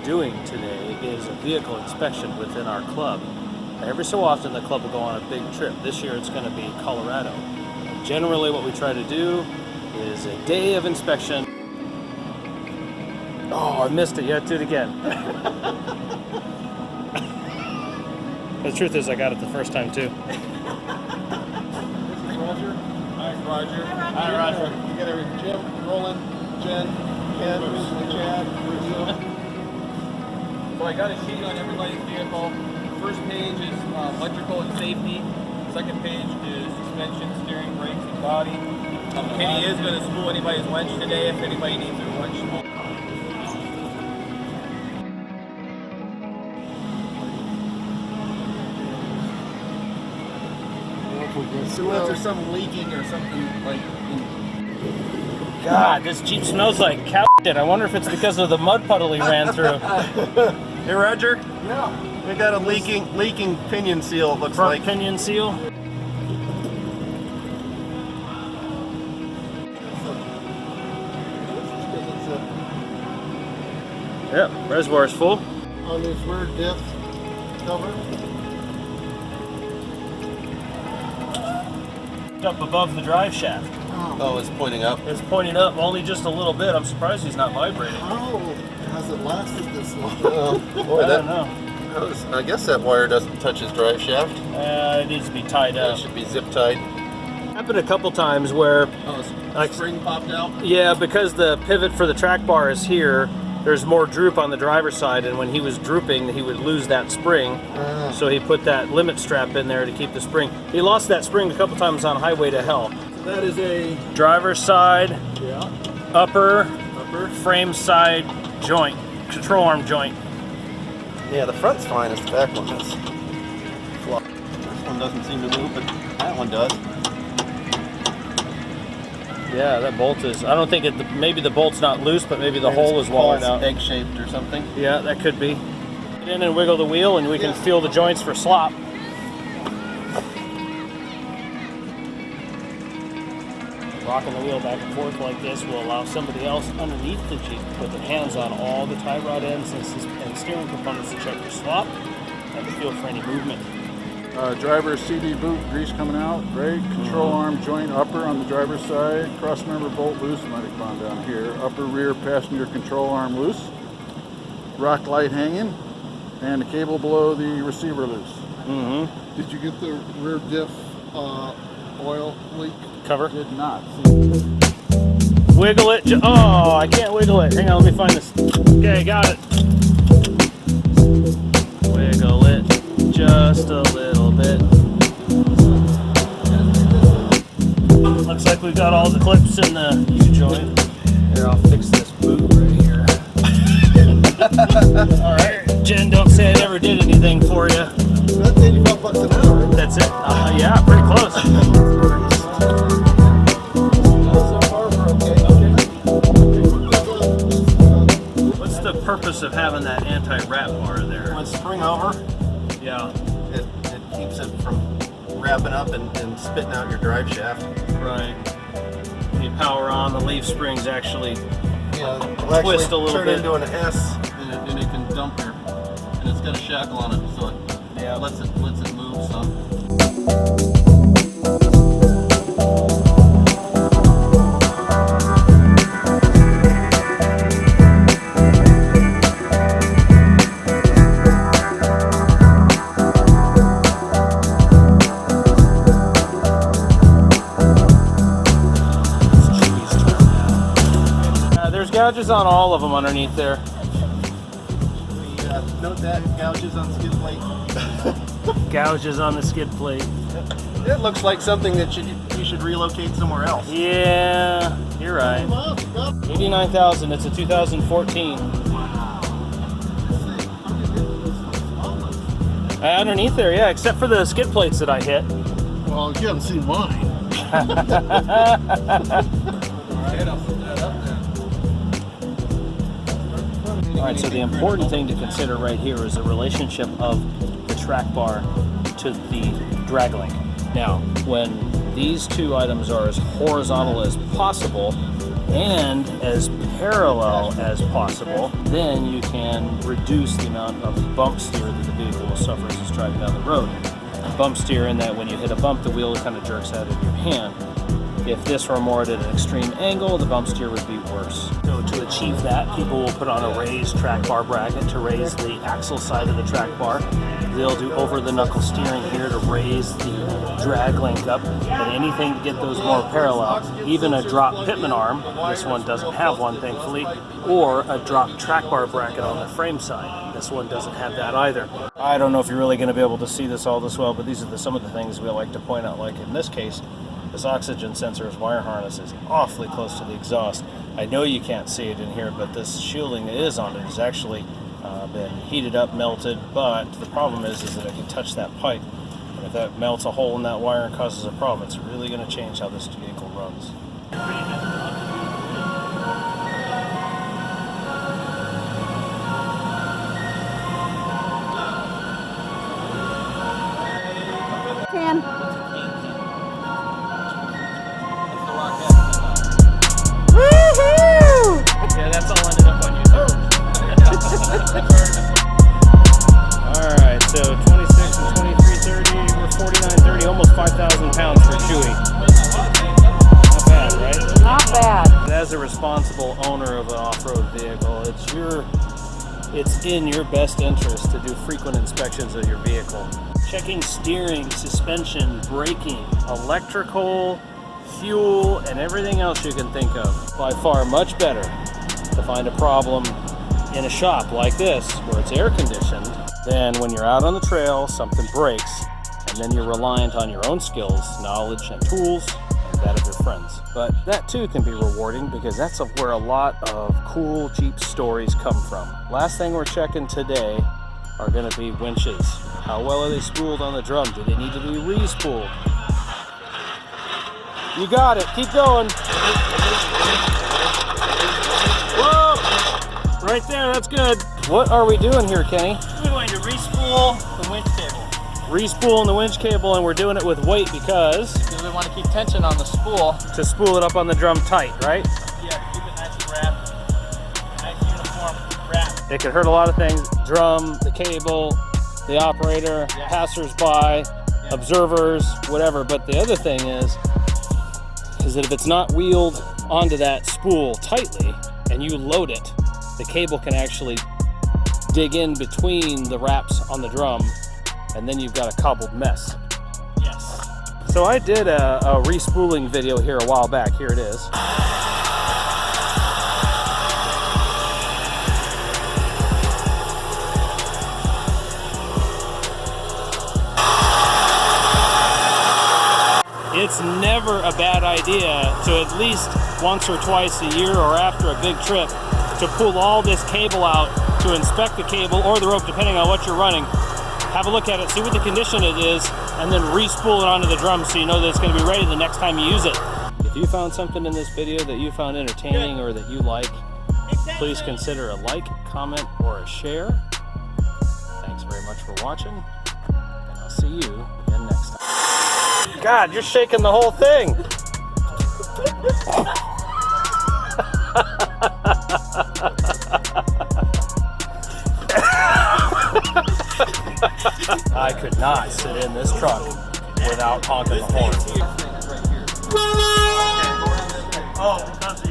doing today is a vehicle inspection within our club. Every so often the club will go on a big trip. This year it's going to be Colorado. And generally what we try to do is a day of inspection. Oh, I missed it. You have to do it again. The truth is I got it the first time too. This is Roger. Hi, Roger. Hi, Roger. You got everything. Jim, Roland, Jen, Ken, Chad, Bruce. So I got a sheet on everybody's vehicle. First page is electrical and safety. Second page is suspension, steering, brakes, and body. Kenny is going to spool anybody's winch today if anybody needs a winch. So if there's something leaking or something like... God, this Jeep smells like cow shit. I wonder if it's because of the mud puddle he ran through. Hey, Roger? Yeah. We got a leaking pinion seal, it looks Front like. pinion seal. Yep, reservoir is full. On this rear diff cover. Up above the drive shaft. Oh, it's pointing up. It's pointing up only just a little bit. I'm surprised he's not vibrating. How has it lasted this long? Boy, I don't know. I guess that wire doesn't touch his drive shaft. It needs to be tied up. It should be zip tied. Happened a couple times where, Like spring popped out? yeah, because the pivot for the track bar is here, there's more droop on the driver's side, and when he was drooping, he would lose that spring. So he put that limit strap in there to keep the spring. He lost that spring a couple times on Highway to Hell. That is a... Driver's side, Yeah. upper, frame side joint, control arm joint. Yeah, the front's fine, it's the back one that's flop. This one doesn't seem to move, but that one does. Yeah, that bolt is, I don't think it, maybe the bolt's not loose, but maybe the hole is walling out. Egg-shaped or something. Yeah, that could be. Get in and wiggle the wheel and we can feel the joints for slop. Rocking the wheel back and forth like this will allow somebody else underneath the Jeep to put their hands on all the tie rod ends and steering components to check for slop and to feel for any movement. Driver CD boot, grease coming out, brake, control arm joint upper on the driver's side, cross member bolt loose, might have gone down here, upper rear passenger control arm loose, rock light hanging, and the cable below the receiver loose. Did you get the rear diff oil leak? Cover. Did not. Wiggle it. Oh, I can't wiggle it. Hang on, let me find this. Okay, got it. Wiggle it just a little bit. Looks like we've got all the clips in the U-joint. Here, I'll fix this boot right here. All right, Jen, don't say I never did anything for you. That's $85 an hour. That's it. Yeah, pretty close. What's the purpose of having that anti-wrap bar there? When spring over, Yeah, it keeps it from wrapping up and spitting out your drive shaft. right. You power on, the leaf springs actually Yeah, twist a little turn bit. into an S, and it can dump your, and it's got a shackle on it, so it lets it move some. There's gouges on all of them underneath there. Note that, gouges on skid plate. Gouges on the skid plate. It looks like something that you should relocate somewhere else. Yeah, you're right. 89,000. It's a 2014. Underneath there, yeah, except for the skid plates that I hit. Well, you haven't seen mine. All right, so the important thing to consider right here is the relationship of the track bar to the drag link. Now, when these two items are as horizontal as possible, and as parallel as possible, then you can reduce the amount of bump steer that the vehicle will suffer as it's driving down the road. Bump steer in that when you hit a bump, the wheel kind of jerks out of your hand. If this were more at an extreme angle, the bump steer would be worse. So to achieve that, people will put on a raised track bar bracket to raise the axle side of the track bar. They'll do over the knuckle steering here to raise the drag link up, and anything to get those more parallel. Even a drop pitman arm, this one doesn't have one thankfully, or a drop track bar bracket on the frame side. This one doesn't have that either. I don't know if you're really going to be able to see this all this well, but these are some of the things we like to point out. Like in this case, this oxygen sensor's wire harness is awfully close to the exhaust. I know you can't see it in here, but this shielding that is on it has actually been heated up, melted, but the problem is that it can touch that pipe. And if that melts a hole in that wire and causes a problem, it's really going to change how this vehicle runs. Yeah, that's all ended up on YouTube. Alright, so 26 and 2330, we're 4930, almost 5,000 pounds for Chewy. Not bad, right? Not bad. As a responsible owner of an off-road vehicle, it's in your best interest to do frequent inspections of your vehicle. Checking steering, suspension, braking, electrical, fuel, and everything else you can think of. By far much better to find a problem in a shop like this, where it's air conditioned, than when you're out on the trail, something breaks, and then you're reliant on your own skills, knowledge, and tools, and that of your friends. But that too can be rewarding, because that's where a lot of cool Jeep stories come from. Last thing we're checking today are going to be winches. How well are they spooled on the drum? Do they need to be re-spooled? You got it. Keep going. Whoa! Right there. That's good. What are we doing here, Kenny? We're going to re-spool the winch cable. Re-spooling the winch cable, and we're doing it with weight because We want to keep tension on the spool. to spool it up on the drum tight, right? Yeah, keep it nice and wrapped. Nice uniform wrap. It could hurt a lot of things. Drum, the cable, the operator, Yeah. passers-by, observers, whatever. But the other thing is that if it's not wheeled onto that spool tightly and you load it, the cable can actually dig in between the wraps on the drum, and then you've got a cobbled mess. Yes. So I did a re-spooling video here a while back. Here it is. It's never a bad idea to at least once or twice a year or after a big trip to pull all this cable out to inspect the cable or the rope, depending on what you're running. Have a look at it, see what the condition it is, and then re-spool it onto the drum so you know that it's going to be ready the next time you use it. If you found something in this video that you found entertaining or that you like, please consider a like, comment, or a share. Thanks very much for watching, and I'll see you again next time. God, you're shaking the whole thing. I could not sit in this truck without honking the horn. Oh, because